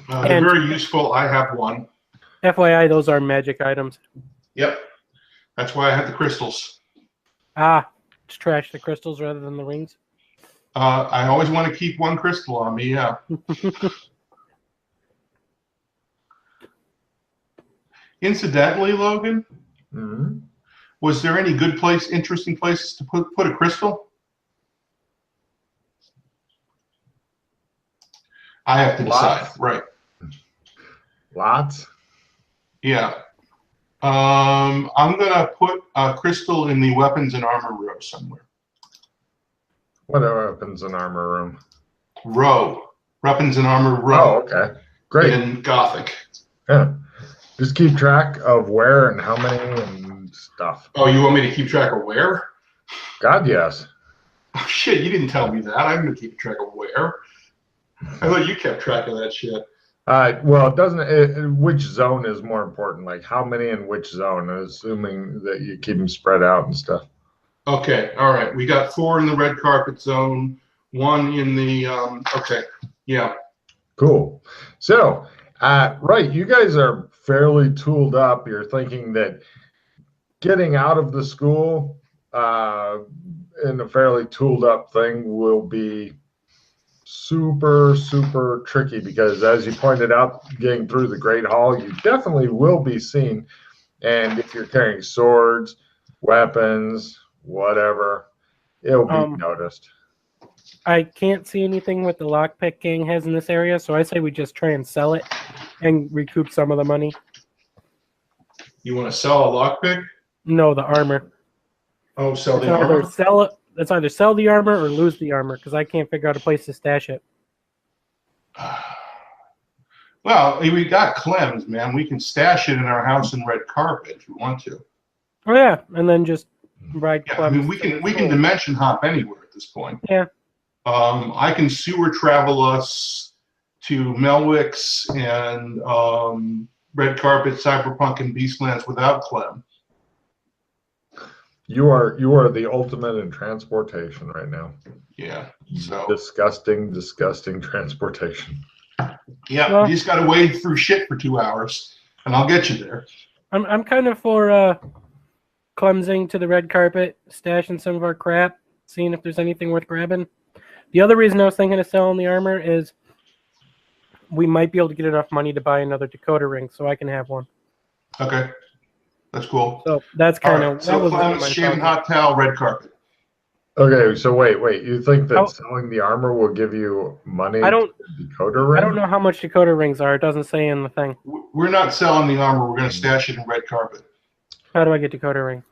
They're very useful. I have one. FYI, those are magic items. Yep. That's why I have the crystals. Just trash the crystals rather than the rings. I always want to keep one crystal on me, yeah. Incidentally, Logan, was there any good interesting places to put a crystal? I have to decide, right. Lots? Yeah. I'm going to put a crystal in the weapons and armor row somewhere. What are weapons and armor room? Weapons and armor row. Oh, okay. Great. In Gothic. Yeah. Just keep track of where and how many and stuff. Oh, you want me to keep track of where? God, yes. Oh, shit, you didn't tell me that. I'm going to keep track of where. I thought you kept track of that shit. Well, it doesn't. Which zone is more important? Like how many in which zone? Assuming that you keep them spread out and stuff. Okay, all right. We got 4 in the red carpet zone, 1 in the. Okay, yeah. Cool. So, right, you guys are fairly tooled up. You're thinking that getting out of the school in a fairly tooled up thing will be super, super tricky because, as you pointed out, getting through the Great Hall, you definitely will be seen. And if you're carrying swords, weapons, whatever, it'll be noticed. I can't see anything what the Lockpick gang has in this area, so I say we just try and sell it and recoup some of the money. You want to sell a lockpick? No, the armor. Oh, sell the armor? Let's either sell the armor or lose the armor, because I can't figure out a place to stash it. Well, we got Clem's, man. We can stash it in our house in red carpet if we want to. Oh yeah, and then just ride Clem's. I mean, we can dimension hop anywhere at this point. Yeah. I can sewer travel us to Melwick's and red carpet, cyberpunk, and beastlands without Clem. You are the ultimate in transportation right now. Yeah. So disgusting transportation. Yeah, well, you just got to wade through shit for 2 hours, and I'll get you there. I'm kind of for clumsing to the red carpet, stashing some of our crap, seeing if there's anything worth grabbing. The other reason I was thinking of selling the armor is we might be able to get enough money to buy another Dakota ring, so I can have one. Okay. That's cool. So that's kind of... So Clem's, shaving hot towel, red carpet. Okay, so wait. You think that selling the armor will give you money to Dakota ring? I don't know how much Dakota rings are. It doesn't say in the thing. We're not selling the armor. We're going to stash it in red carpet. How do I get Dakota ring?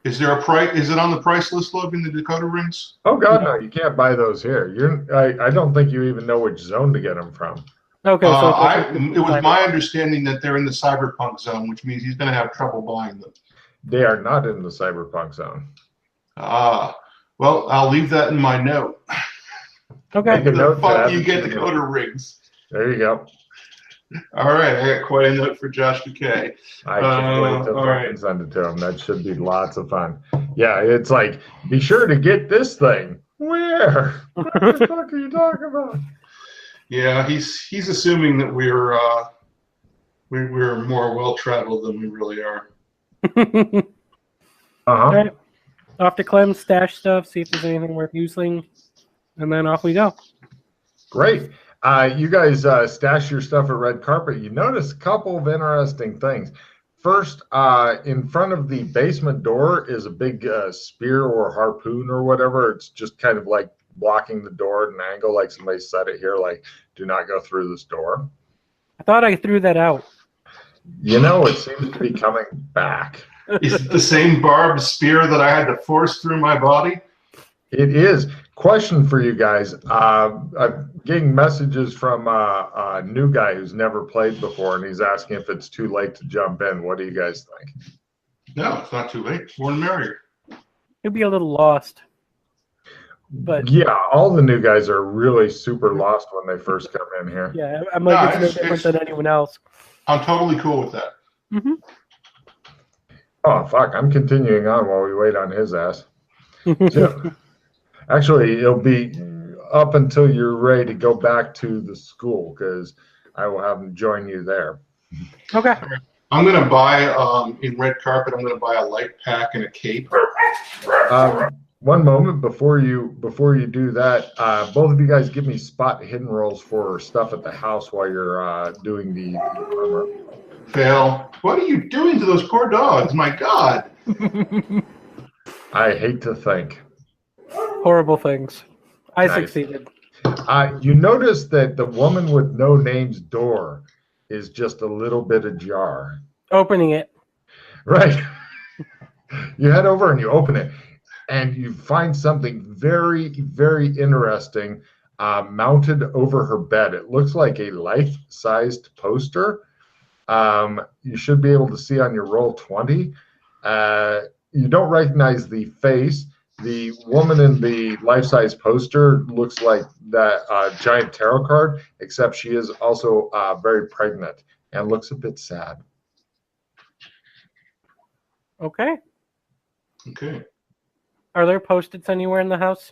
Is there a price? Is it on the price list, Logan, the Dakota rings? Oh, God, no. You can't buy those here. I don't think you even know which zone to get them from. Okay, so it was my understanding that they're in the cyberpunk zone, which means he's going to have trouble buying them. They are not in the cyberpunk zone. Well, I'll leave that in my note. Okay. Where the fuck you get Dakota rings? There you go. All right, I got quite a note for Josh McKay. I can't wait to send it to him. That should be lots of fun. Yeah, it's like, be sure to get this thing. Where? What the fuck are you talking about? Yeah, he's assuming that we're more well traveled than we really are. All right, off to Clem, stash stuff, see if there's anything worth using, and then off we go. Great. You guys stash your stuff at red carpet. You notice a couple of interesting things. First, in front of the basement door is a big spear or harpoon or whatever. It's just kind of like blocking the door at an angle, like somebody set it here, like, do not go through this door. I thought I threw that out. You know, it seems to be coming back. Is it the same barbed spear that I had to force through my body? It is. Question for you guys. I'm getting messages from a new guy who's never played before, and he's asking if it's too late to jump in. What do you guys think? No, it's not too late. More than merrier. He'll be a little lost. But yeah, all the new guys are really super lost when they first come in here. Yeah, I'm like, it's no different than anyone else. I'm totally cool with that. Mm-hmm. Oh, fuck. I'm continuing on while we wait on his ass. So, actually, it'll be up until you're ready to go back to the school, because I will have them join you there. Okay. I'm going to buy, in red carpet, I'm going to buy a light pack and a cape. One moment before you do that, both of you guys give me spot hidden rolls for stuff at the house while you're doing the armor. Fail. What are you doing to those poor dogs? My God. I hate to think. Horrible things. I Nice. succeeded. You notice that the woman with no name's door is just a little bit ajar. Opening it. Right. You head over and you open it, and you find something very, very interesting mounted over her bed. It looks like a life-sized poster. You should be able to see on your roll 20. You don't recognize the face. The woman in the life-size poster looks like that giant tarot card, except she is also very pregnant and looks a bit sad. Okay. Okay. Are there Post-its anywhere in the house?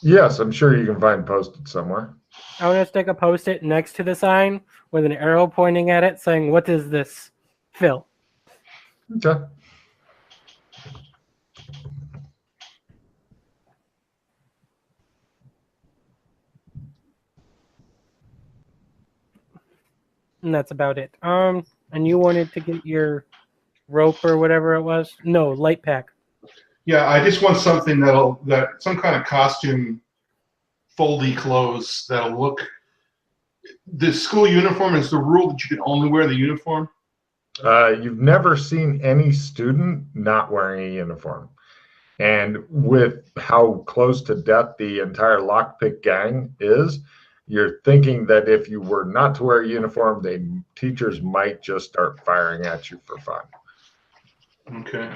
Yes, I'm sure you can find Post-it somewhere. I want to stick a Post-it next to the sign with an arrow pointing at it saying, "What is this, Phil?" Okay. And that's about it. And you wanted to get your rope or whatever it was? No, light pack. Yeah, I just want something some kind of costume, foldy clothes that'll look. The school uniform is the rule that you can only wear the uniform. You've never seen any student not wearing a uniform. And with how close to death the entire Lockpick gang is, you're thinking that if you were not to wear a uniform, the teachers might just start firing at you for fun. Okay.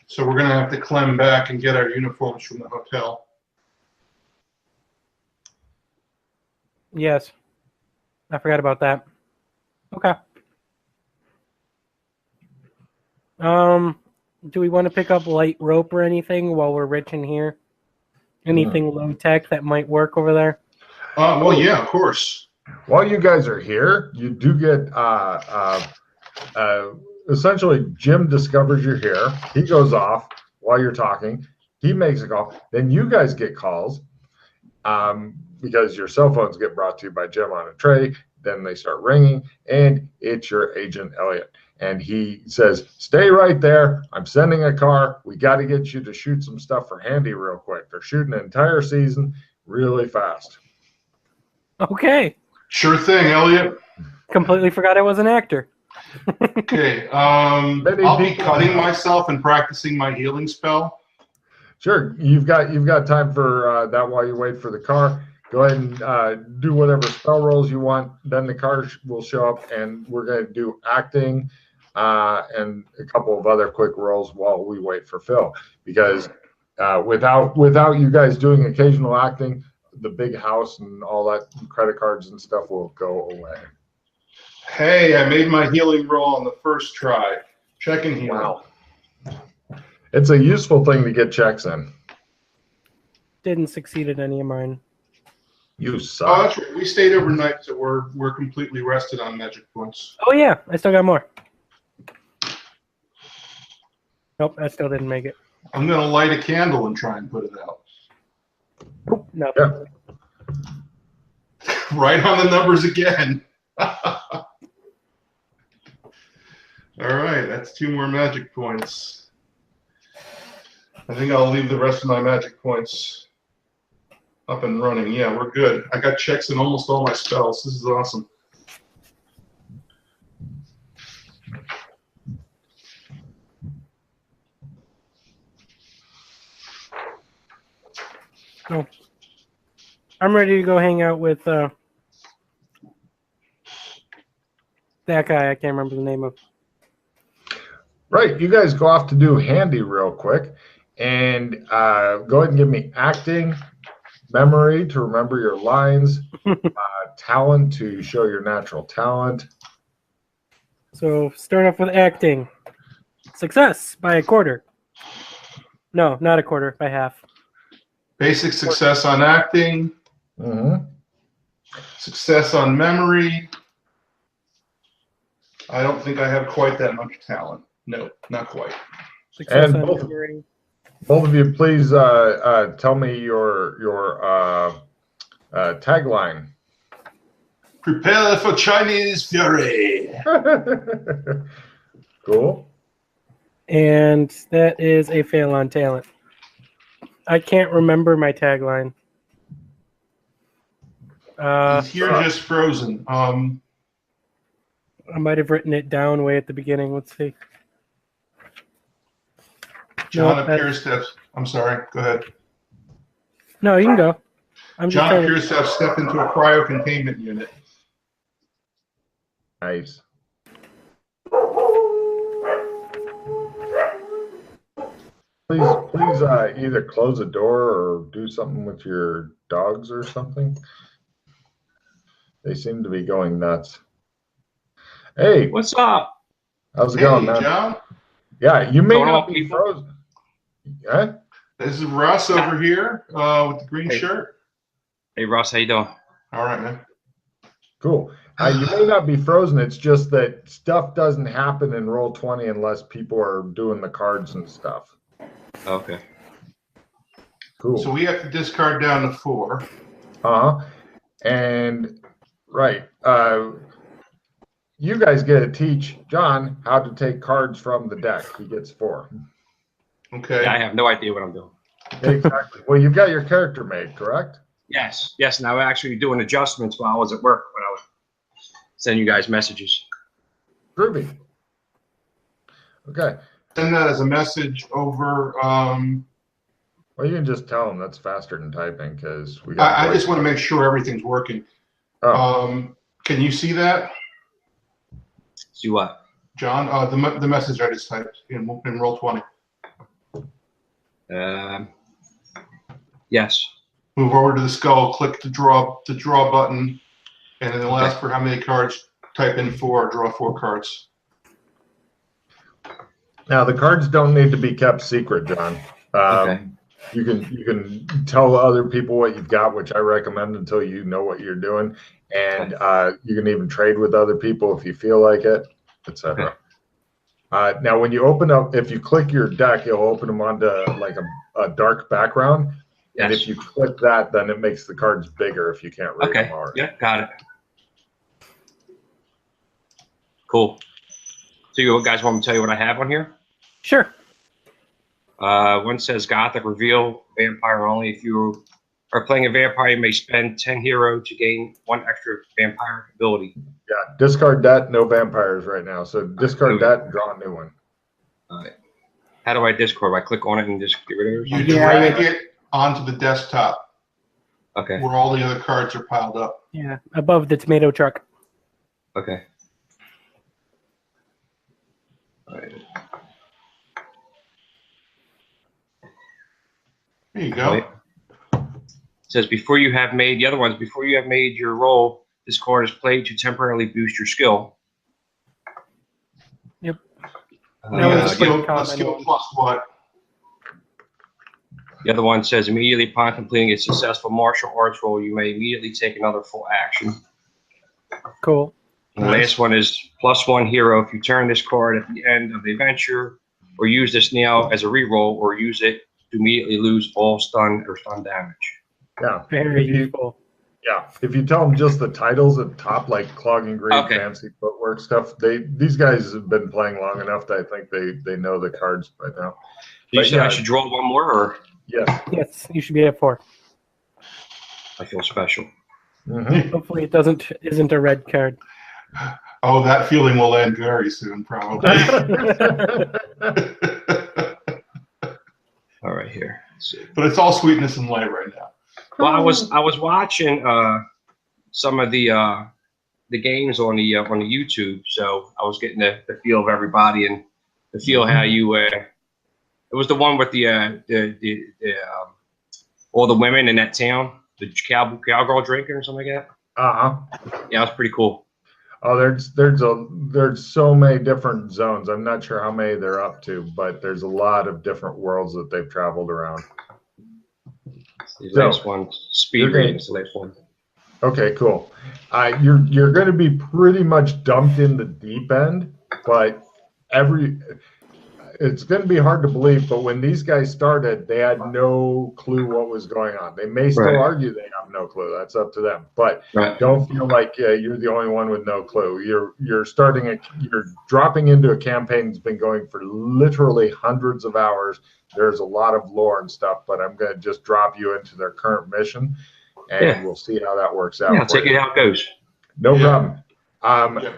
So we're going to have to climb back and get our uniforms from the hotel. Yes. I forgot about that. Okay. Do we want to pick up light rope or anything while we're rich in here? Anything low tech that might work over there? Well, yeah, of course. While you guys are here, you do get essentially Jim discovers you're here. He goes off while you're talking. He makes a call. Then you guys get calls because your cell phones get brought to you by Jim on a tray. Then they start ringing, and it's your agent, Elliot. And he says, "Stay right there. I'm sending a car. We got to get you to shoot some stuff for Handy real quick. They're shooting an entire season really fast." Okay. Sure thing, Elliot. Completely forgot I was an actor. Okay. I'll be cutting myself and practicing my healing spell. Sure. You've got time for that while you wait for the car. Go ahead and do whatever spell rolls you want. Then the car will show up, and we're going to do acting and a couple of other quick rolls while we wait for Phil. Because without you guys doing occasional acting, the big house and all that credit cards and stuff will go away. Hey, I made my healing roll on the first try. Check and heal. Wow. It's a useful thing to get checks in. Didn't succeed at any of mine. You Oh, suck. that's right. We stayed overnight, so we're completely rested on magic points. Oh yeah, I still got more. Nope, I still didn't make it. I'm gonna light a candle and try and put it out. No. Yeah. Right on the numbers again. All right, that's 2 more magic points. I think I'll leave the rest of my magic points up and running. Yeah, we're good. I got checks in almost all my spells. This is awesome. So, I'm ready to go hang out with that guy. I can't remember the name of. Right, you guys go off to do Handy real quick, and go ahead and give me acting, memory to remember your lines, talent to show your natural talent. So start off with acting. Success by a quarter. No, not a quarter, by half. Basic success on acting. Mm-hmm. Success on memory. I don't think I have quite that much talent. No, not quite. Success And on memory. both of you, please tell me your tagline. Prepare for Chinese fury. Cool. And that is a fail on talent. I can't remember my tagline. He's here just frozen. I might have written it down way at the beginning. Let's see. John No, appears to have. I'm sorry. Go ahead. No, you can go. I'm just John trying appears to have stepped into a cryo containment unit. Nice. Please either close the door or do something with your dogs or something. They seem to be going nuts. Hey, What's up? how's it going, man? John. Yeah, you may Going not on, be people? frozen. Yeah? This is Russ over here with the green Hey. shirt. Hey, Ross, how you doing? All right, man. Cool. You may not be frozen. It's just that stuff doesn't happen in Roll20 unless people are doing the cards and stuff. Okay. Cool. So we have to discard down to 4. And right, you guys get to teach John how to take cards from the deck. He gets 4. Okay. Yeah, I have no idea what I'm doing. Exactly. Well, you've got your character made, correct? Yes, yes, and I was actually doing adjustments while I was at work when I was sending you guys messages. Groovy. Okay. Send that as a message over. Well, you can just tell them that's faster than typing because we got. I just want to make sure everything's working. Oh. Can you see that, See what? John? The message I just typed in Roll20. Yes. Move over to the skull, click the draw button, and then it'll ask for how many cards. Type in 4, draw 4 cards. Now the cards don't need to be kept secret, John. Okay. You can tell other people what you've got, which I recommend until you know what you're doing, and you can even trade with other people if you feel like it, etc. Now, when you open up, if you click your deck, it'll open them onto like a dark background. Yes. And if you click that, then it makes the cards bigger if you can't read Okay. them already. Yeah, got it. Cool. So you guys want me to tell you what I have on here? Sure. One says Gothic reveal, vampire only. If you are playing a vampire, you may spend 10 hero to gain 1 extra vampire ability. Yeah, discard that. No vampires right now. So discard that and draw a new one. All right. How do I discard? I click on it and just get rid of it? You Yeah, drag it onto the desktop Okay. where all the other cards are piled up. Yeah, above the tomato truck. Okay. All right. There you go. Right. It says before you have made the other ones, before you have made your roll, this card is played to temporarily boost your skill. Yep. Yeah, was a pretty skill common. plus what? The other one says immediately upon completing a successful martial arts roll, you may immediately take another full action. Cool. And the last one is +1 hero. If you turn this card at the end of the adventure, or use this now as a reroll, or use it to immediately lose all stun or stun damage. Yeah. Very If you- useful. Yeah, if you tell them just the titles at the top, like clogging grade, Okay. fancy footwork stuff, these guys have been playing long enough that I think they know the cards by now. So you But said I yeah. should draw one more, or Yes. Yes, you should be at 4. I feel special? Mhm. Hopefully, it isn't a red card. Oh, that feeling will end very soon, probably. All right, here. Let's see. But it's all sweetness and light right now. Well, I was watching some of the games on the YouTube, so I was getting the feel of everybody and the feel how you. It was the one with the all the women in that town, the cowgirl drinking or something like that. Yeah, it was pretty cool. Oh, there's so many different zones. I'm not sure how many they're up to, but there's a lot of different worlds that they've traveled around. The So, last one, speed you're reading gonna- is the last one. Okay, cool. You're going to be pretty much dumped in the deep end, but it's going to be hard to believe. But when these guys started, they had no clue what was going on. They may still Right. argue they have no clue. That's up to them. But Right. don't feel like you're the only one with no clue. You're dropping into a campaign that's been going for literally hundreds of hours. There's a lot of lore and stuff, but I'm going to just drop you into their current mission. And we'll see how that works out. Yeah, I'll take it how it goes. No Yeah. problem. Yeah.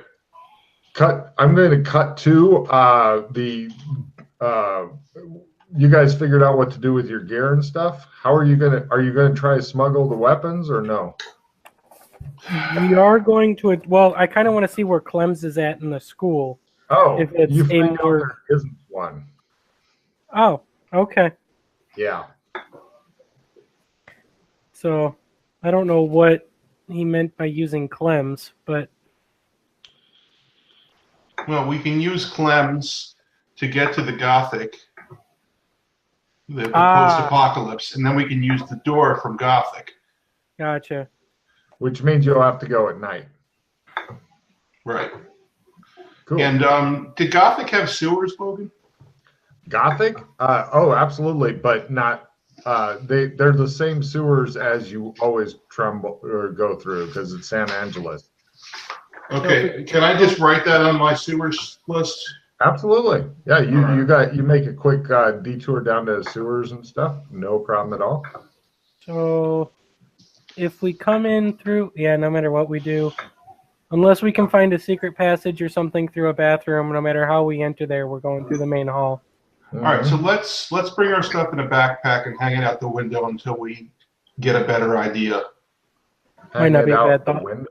I'm going to cut to you guys figured out what to do with your gear and stuff. Are you going to try to smuggle the weapons or no? We are going to. Well, I kind of want to see where Clems is at in the school. Oh, If it's you a find out more- there isn't one. Oh, okay. Yeah. So I don't know what he meant by using Clems, but Well, we can use Clem's to get to the Gothic, the post-apocalypse, and then we can use the door from Gothic. gotcha. Which means you'll have to go at night. Right. Cool. And did Gothic have sewers, Logan? Gothic? Oh, absolutely, but not. They're the same sewers as you always tremble or go through because it's San Angeles. Okay. Can I just write that on my sewers list? Absolutely. Yeah, you Alright. you make a quick detour down to the sewers and stuff. No problem at all. So if we come in through, no matter what we do, unless we can find a secret passage or something through a bathroom, no matter how we enter there, we're going through the main hall. All right. So let's bring our stuff in a backpack and hang it out the window until we get a better idea. Might not Hang be it a out bad the thought. window.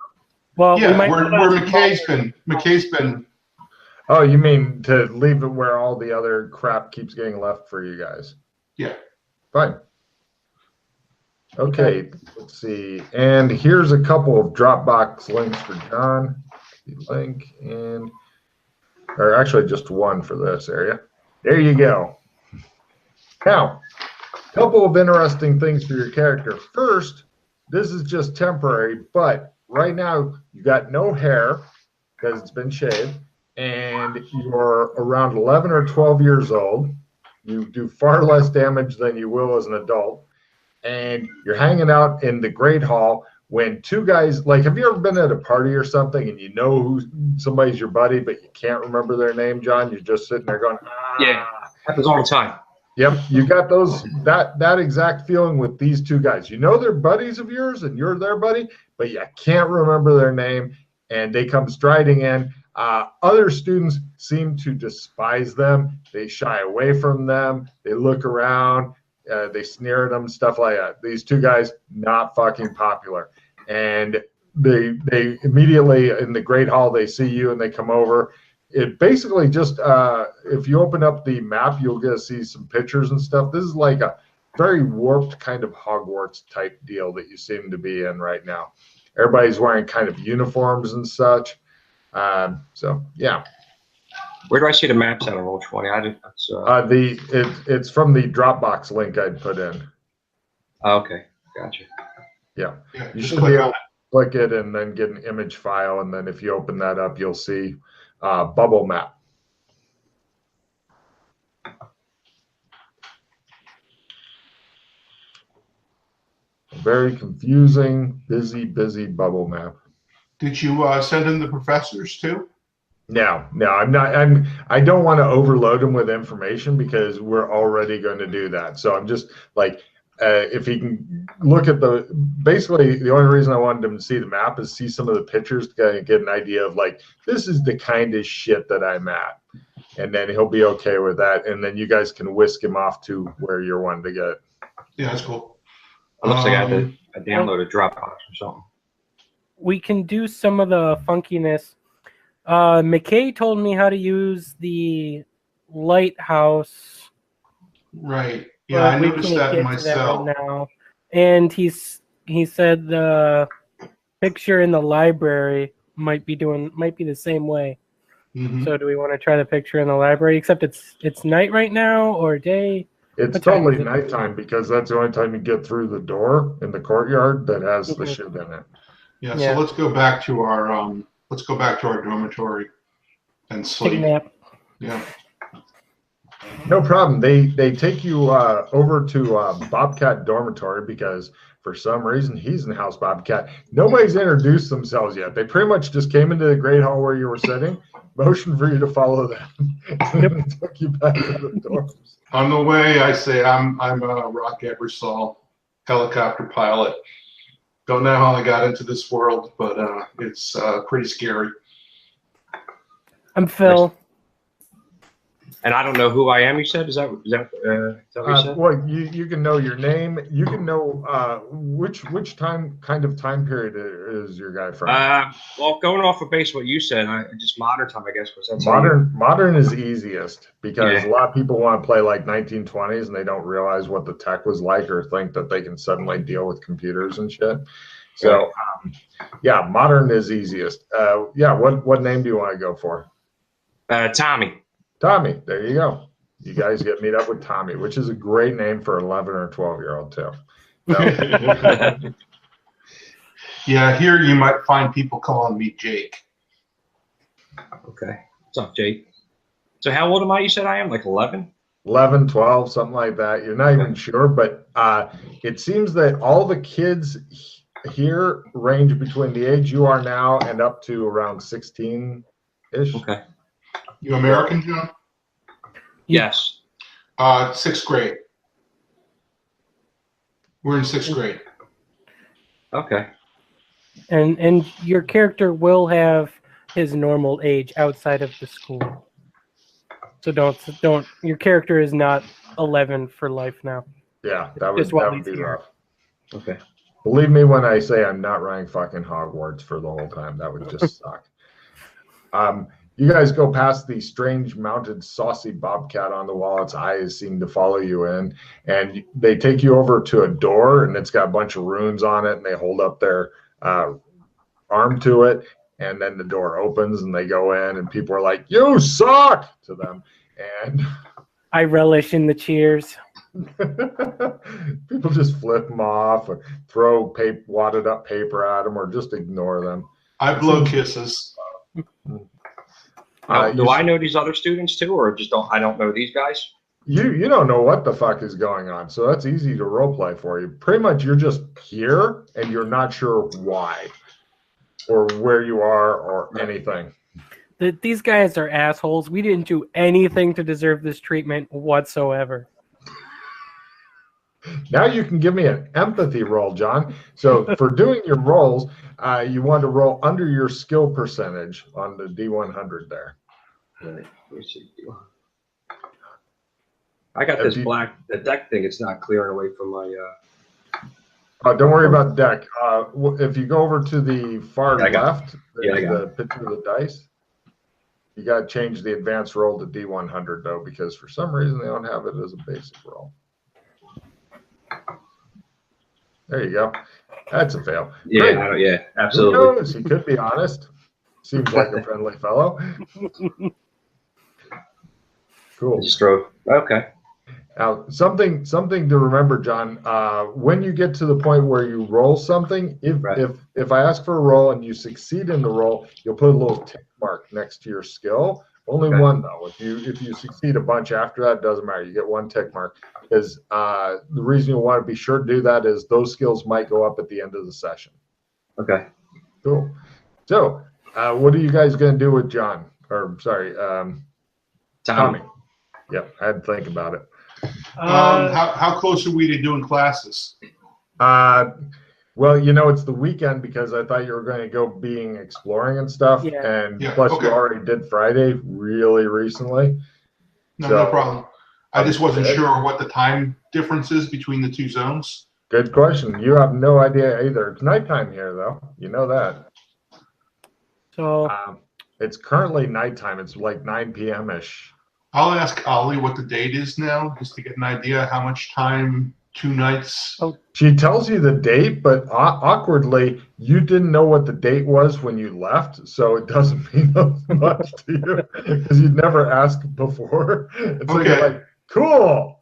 Well, we Yeah, might where McKay's been. Oh, you mean to leave it where all the other crap keeps getting left for you guys? Yeah. Fine. Okay, let's see. And here's a couple of Dropbox links for John. Link or actually just one for this area. There you go. Now, a couple of interesting things for your character. First, this is just temporary, but right now you got no hair because it's been shaved, and you're around 11 or 12 years old. You do far less damage than you will as an adult, and you're hanging out in the Great Hall when two guys, like, have you ever been at a party or something and you know who somebody's your buddy, but you can't remember their name, John? You're just sitting there going, Yeah, happens all the time. Yep, you got that exact feeling with these two guys. You know they're buddies of yours and you're their buddy, but you can't remember their name, and they come striding in. Other students seem to despise them. They shy away from them. They look around. They sneer at them, stuff like that. These two guys, not fucking popular. And they immediately in the Great Hall, they see you and they come over. It basically just, if you open up the map, you'll get to see some pictures and stuff. This is like a very warped kind of Hogwarts type deal that you seem to be in right now. Everybody's wearing kind of uniforms and such. So yeah. Where do I see the maps at on Roll20? I didn't. It's from the Dropbox link I'd put in. Okay, gotcha. Yeah. Yeah, You just should click be on able it. to click it and then get an image file, and then if you open that up, you'll see bubble map. Very confusing, busy bubble map. Did you send in the professors too? No, I'm not. I don't want to overload them with information because we're already going to do that. So I'm just like, if he can look at basically the only reason I wanted him to see the map is see some of the pictures to kind of get an idea of like, this is the kind of shit that I'm at. And then he'll be okay with that. And then you guys can whisk him off to where you're wanting to get. Yeah, that's cool. It looks like I downloaded Dropbox or something. We can do some of the funkiness. McKay told me how to use the lighthouse. Right. Yeah, I we noticed can't that get to myself. right now. And he said the picture in the library might be the same way. Mhm. So do we want to try the picture in the library? Except it's night right now or day. It's What time totally is it? nighttime because that's the only time you get through the door in the courtyard that has the Mhm. shit in it. Yeah, Yeah. so let's go back to our dormitory and Take a sleep. nap. Yeah. No problem. They take you over to Bobcat dormitory because for some reason he's in the house Bobcat. Nobody's introduced themselves yet. They pretty much just came into the great hall where you were sitting, motioned for you to follow them, and then took you back to the dorms. On the way, I say I'm Rock Ebersol, helicopter pilot. Don't know how I got into this world, but it's pretty scary. I'm Phil. And I don't know who I am. You said is that what you said? Well, you can know your name. You can know which kind of time period is your guy from. Well, going off of base what you said, just modern time, I guess, because that's Modern is easiest because Yeah. a lot of people want to play like 1920s and they don't realize what the tech was like or think that they can suddenly deal with computers and shit. So, yeah, modern is easiest. Yeah, what name do you want to go for? Tommy. Tommy. There you go. You guys get meet up with Tommy, which is a great name for 11 or 12-year-old too. So, Yeah, here you might find people calling me Jake. Okay. What's up, Jake? So how old am I? You said I am like 11. 11, 12, something like that. You're not even sure, but it seems that all the kids here range between the age you are now and up to around 16-ish. Okay. You American, John? Yes. 6th grade. We're in 6th grade. Okay. And your character will have his normal age outside of the school. So don't. Your character is not 11 for life now. Yeah, that Just would while he's be here. rough. Okay. Believe me when I say I'm not running fucking Hogwarts for the whole time. That would just suck. You guys go past the strange mounted saucy bobcat on the wall. Its eyes seem to follow you in, and they take you over to a door, and it's got a bunch of runes on it, and they hold up their arm to it, and then the door opens, and they go in, and people are like, "You suck!" to them, and I relish in the cheers. people just flip them off, or throw wadded up paper at them, or just ignore them. I blow kisses. Do I know these other students too, or just I don't know these guys? You don't know what the fuck is going on, so that's easy to roleplay for you. Pretty much, you're just here, and you're not sure why, or where you are, or anything. These guys are assholes. We didn't do anything to deserve this treatment whatsoever. Now you can give me an empathy roll, John. So for doing your rolls, you want to roll under your skill percentage on the D100 there. Right. Let me see. I got this the deck thing. It's not clearing away from my. Don't worry about the deck. If you go over to the far left, there's the picture of the dice. You got to change the advanced roll to D100 though, because for some reason they don't have it as a basic roll. There you go. That's a fail. Yeah, absolutely. Who knows? He could be honest. Seems like a friendly fellow. Cool. Just throw. Okay. Now, something to remember, John. When you get to the point where you roll something, if I ask for a roll and you succeed in the roll, you'll put a little tick mark next to your skill. Only one though. If you succeed a bunch after that, it doesn't matter. You get one tick mark. Because the reason you want to be sure to do that is those skills might go up at the end of the session. Okay. Cool. So, what are you guys going to do with John? Or sorry, Tommy. Yep, I had to think about it. How close are we to doing classes? Well, it's the weekend because I thought you were going to go exploring and stuff. Yeah. And plus you already did Friday really recently. No problem. I just wasn't sure what the time difference is between the two zones. Good question. You have no idea either. It's nighttime here, though. You know that. So it's currently nighttime. It's like 9 p.m.-ish. I'll ask Ollie what the date is now, just to get an idea how much time 2 nights. Oh. She tells you the date, but awkwardly, you didn't know what the date was when you left, so it doesn't mean much to you because you'd never asked before. It's like, cool.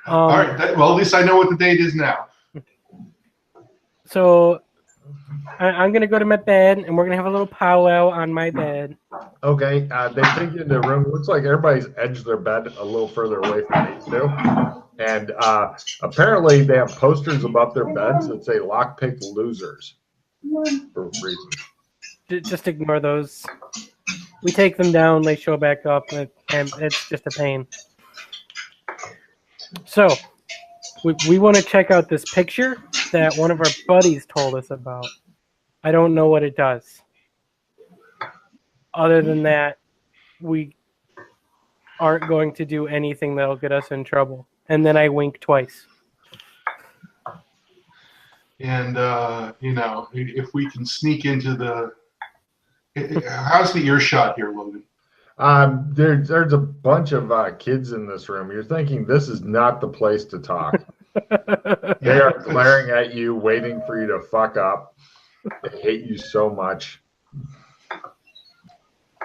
All right. Well, at least I know what the date is now. So I'm going to go to my bed, and we're going to have a little powwow on my bed. Okay, they take you into a room. Looks like everybody's edged their bed a little further away from these two. And apparently they have posters above their beds that say Lockpick losers for reasons. Just ignore those. We take them down, they show back up, and it's just a pain. So, we want to check out this picture that one of our buddies told us about. I don't know what it does. Other than that, we aren't going to do anything that'll get us in trouble. And then I wink twice. And, if we can sneak into the... How's the earshot here, Logan? There's a bunch of kids in this room. You're thinking this is not the place to talk. They are glaring at you, waiting for you to fuck up. They hate you so much.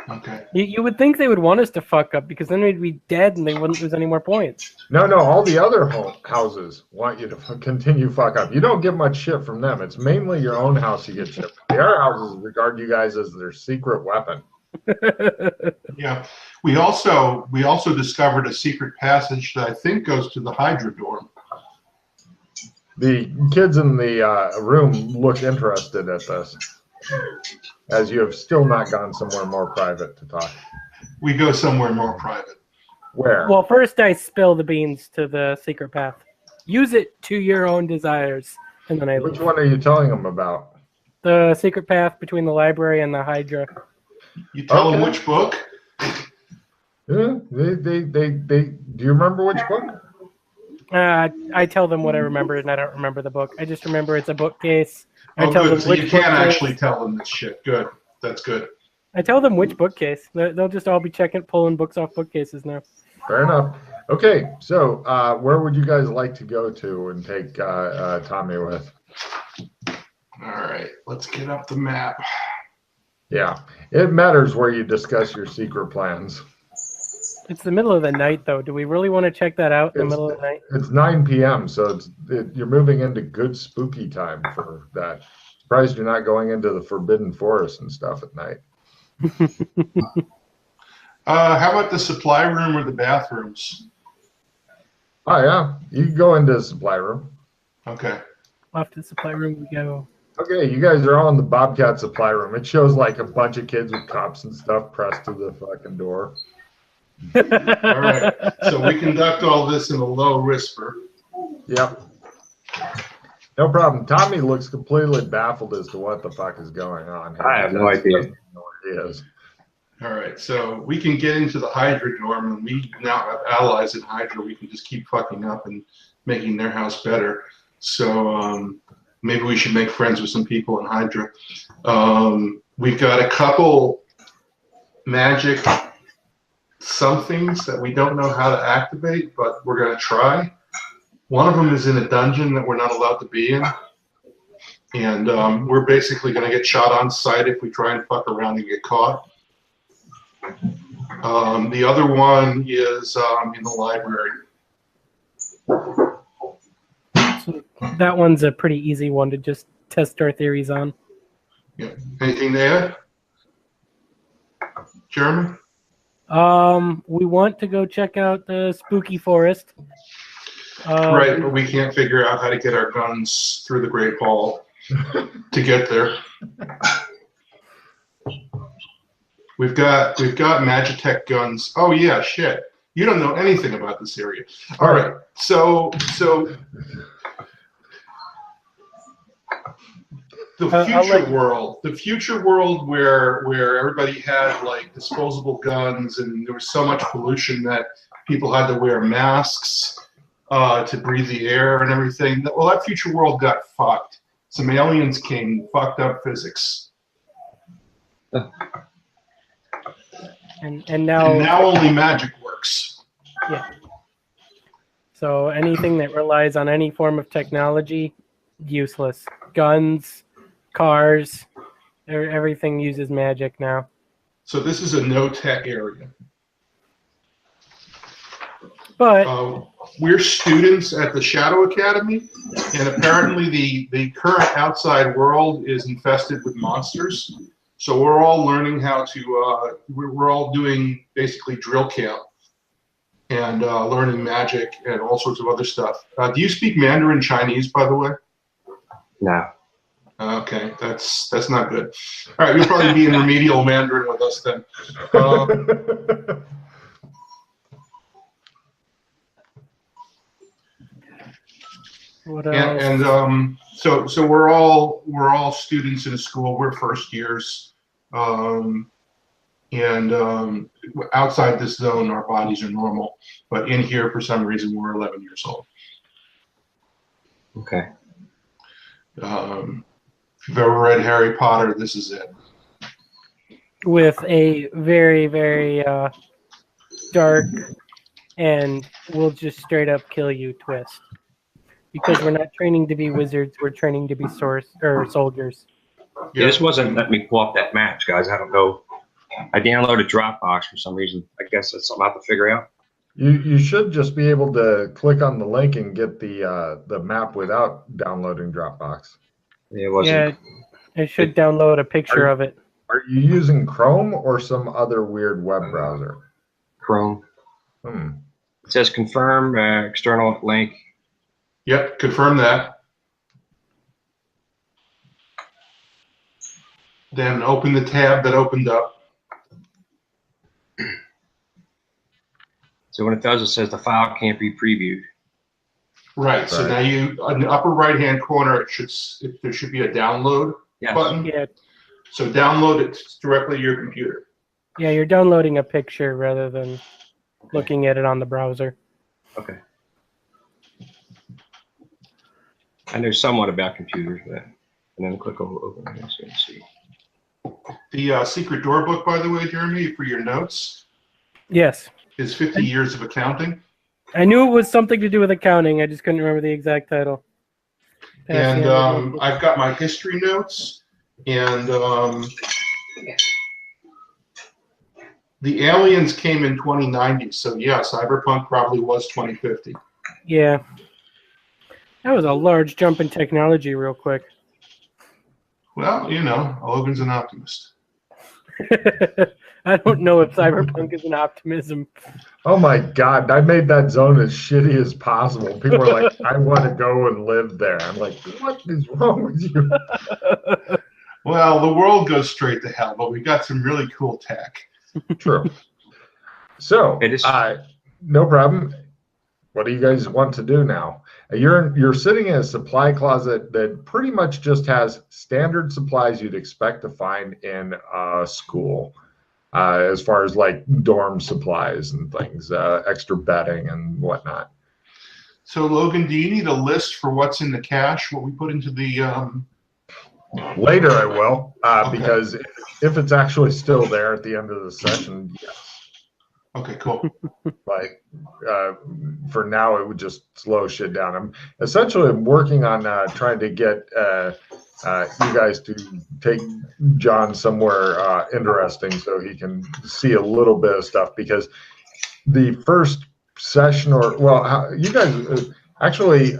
Okay. You would think they would want us to fuck up because then we'd be dead and they wouldn't lose any more points. No, all the other houses want you to continue fuck up. You don't get much shit from them. It's mainly your own house you get shit from. The other houses regard you guys as their secret weapon. Yeah. We also discovered a secret passage that I think goes to the Hydra dorm. The kids in the room look interested at this, as you have still not gone somewhere more private to talk. We go somewhere more private. Where? Well, first I spill the beans to the secret path. Use it to your own desires, and then I leave. Which one are you telling them about? The secret path between the library and the Hydra. You tell them which book? Yeah, do you remember which book? I tell them what I remember, and I don't remember the book. I just remember it's a bookcase. Oh, good. So you can't actually tell them this shit. Good. That's good. I tell them which bookcase. They'll just all be pulling books off bookcases now. Fair enough. Okay, so where would you guys like to go to and take Tommy with? All right, let's get up the map. Yeah, it matters where you discuss your secret plans. It's the middle of the night, though. Do we really want to check that out in the middle of the night? It's 9 p.m., so you're moving into good spooky time for that. Surprised you're not going into the Forbidden Forest and stuff at night. How about the supply room or the bathrooms? Oh, yeah. You can go into the supply room. Okay. Off to the supply room we go. Okay, you guys are all in the Bobcat supply room. It shows like a bunch of kids with cups and stuff pressed to the fucking door. All right. So we conduct all this in a low whisper. Yep. No problem. Tommy looks completely baffled as to what the fuck is going on. I have no idea. He is. All right. So we can get into the Hydra dorm, and we now have allies in Hydra. We can just keep fucking up and making their house better. So maybe we should make friends with some people in Hydra. We've got a couple magic somethings that we don't know how to activate, but we're going to try. One of them is in a dungeon that we're not allowed to be in. And we're basically going to get shot on sight if we try and fuck around and get caught. The other one is in the library. So that one's a pretty easy one to just test our theories on. Yeah. Anything to add? Jeremy? We want to go check out the spooky forest. Right, but we can't figure out how to get our guns through the Great Hall to get there. We've got Magitech guns. Oh yeah, shit. You don't know anything about this area. All right, so the future world where everybody had like disposable guns and there was so much pollution that people had to wear masks to breathe the air and everything. Well, that future world got fucked. Some aliens came, fucked up physics. And now only magic works. Yeah. So anything that relies on any form of technology, useless. Guns, cars, everything uses magic now. So this is a no-tech area. But we're students at the Shadow Academy, and apparently the current outside world is infested with monsters. So we're all learning how to. We're all doing basically drill camp and learning magic and all sorts of other stuff. Do you speak Mandarin Chinese, by the way? No. Okay, that's not good. All right, you'll probably be in remedial Mandarin with us then. what else? So we're all students in a school. We're first years, outside this zone, our bodies are normal, but in here, for some reason, we're 11 years old. Okay. If you've ever read Harry Potter, this is it. With a very, very dark and we'll just straight up kill you twist. Because we're not training to be wizards, we're training to be soldiers. Yeah, this wasn't letting me pull up that match, guys. I don't know. I downloaded Dropbox for some reason. I guess that's something I have to figure out. You should just be able to click on the link and get the map without downloading Dropbox. It wasn't. Yeah, I should download a picture of it. Are you using Chrome or some other weird web browser? Chrome. It says confirm external link. Yep, confirm that. Then open the tab that opened up. So when it does, it says the file can't be previewed. Right. So now in the upper right-hand corner, there should be a download button. Yeah. So download it directly to your computer. Yeah, you're downloading a picture rather than looking at it on the browser. Okay. I know somewhat about computers, but and then click open. Let's see. The secret door book, by the way, Jeremy, for your notes. Yes. Is 50 years of accounting. I knew it was something to do with accounting. I just couldn't remember the exact title. And I've got my history notes, and the aliens came in 2090. So yeah, cyberpunk probably was 2050. Yeah. That was a large jump in technology real quick. Well, Logan's an optimist. I don't know if cyberpunk is an optimism. Oh my God, I made that zone as shitty as possible. People are like, I want to go and live there. I'm like, what is wrong with you? Well, the world goes straight to hell, but we got some really cool tech. True. So, no problem. What do you guys want to do now? You're sitting in a supply closet that pretty much just has standard supplies you'd expect to find in a school, as far as like dorm supplies and things, extra bedding and whatnot. So, Logan, do you need a list for what's in the cache? What we put into the Later, I will, okay. Because if it's actually still there at the end of the session, yes. Okay, cool. But for now, it would just slow shit down. I'm essentially working on trying to get you guys to take John somewhere interesting so he can see a little bit of stuff, because the first session, you guys actually,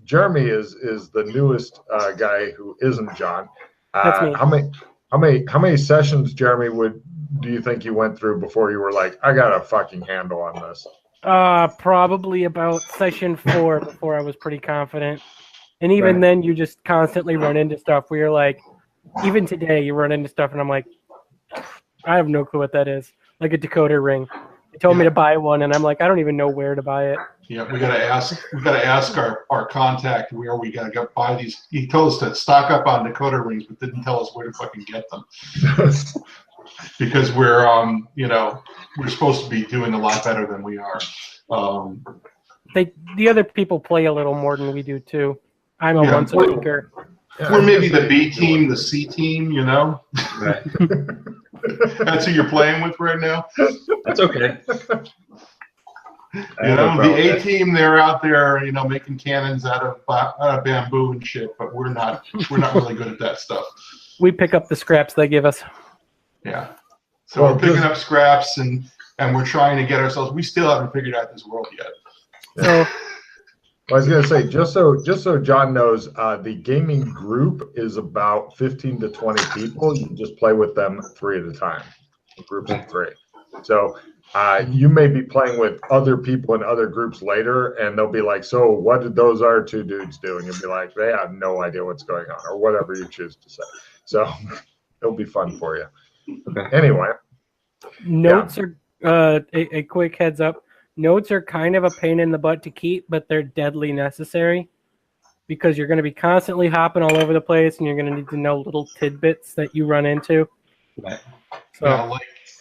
Jeremy is the newest guy who isn't John. That's me. How many sessions, Jeremy, do you think you went through before you were like, I got a fucking handle on this? Probably about session 4 before I was pretty confident. And even then, you just constantly run into stuff where you're like, even today, you run into stuff and I'm like, I have no clue what that is. Like a decoder ring. They told me to buy one and I'm like, I don't even know where to buy it. Yeah, we gotta ask our contact where we gotta go buy these. He told us to stock up on decoder rings, but didn't tell us where to fucking get them. Because we're we're supposed to be doing a lot better than we are. The other people play a little more than we do too. I'm a once a weeker. We're maybe the B team, the C team, Right. That's who you're playing with right now. That's okay. The A team, they're out there, making cannons out of bamboo and shit. But we're not really good at that stuff. We pick up the scraps they give us. Yeah. So we're picking up scraps, and and we're trying to get ourselves. We still haven't figured out this world yet. So I was gonna say, just so John knows, the gaming group is about 15 to 20 people. You just play with them 3 at a time, groups of 3. So you may be playing with other people in other groups later, and they'll be like, "So, what did those other 2 dudes do?" And you'll be like, "They have no idea what's going on," or whatever you choose to say. So it'll be fun for you. Okay. Anyway, notes are a quick heads up. Notes are kind of a pain in the butt to keep, but they're deadly necessary because you're going to be constantly hopping all over the place, and you're going to need to know little tidbits that you run into. Right. So, Yeah,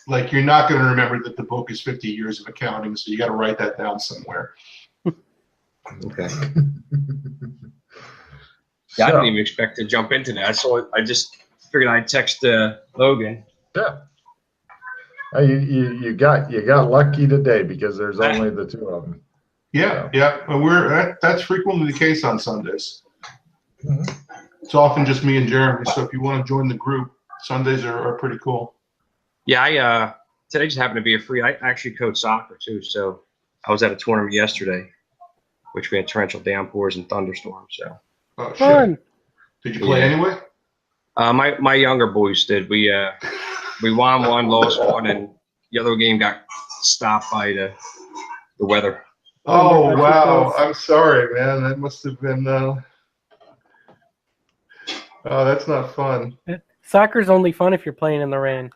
like you're not going to remember that the book is 50 years of accounting, so you got to write that down somewhere. Okay. Yeah, I didn't even expect to jump into that, so I just figured I'd text Logan. Yeah. You got lucky today because there's only the 2 of them. Yeah, yeah. But that's frequently the case on Sundays. Mhm. It's often just me and Jeremy. So if you want to join the group, Sundays are pretty cool. Yeah, today just happened to be a free. I actually coach soccer too, so I was at a tournament yesterday, which we had torrential downpours and thunderstorms. So Oh, shit. fun. Did you play anyway? my younger boys did. We won one, lost one, and the other game got stopped by the weather. Oh, wow. I'm sorry, man. That must have been. Oh, that's not fun. Soccer's only fun if you're playing in the rain.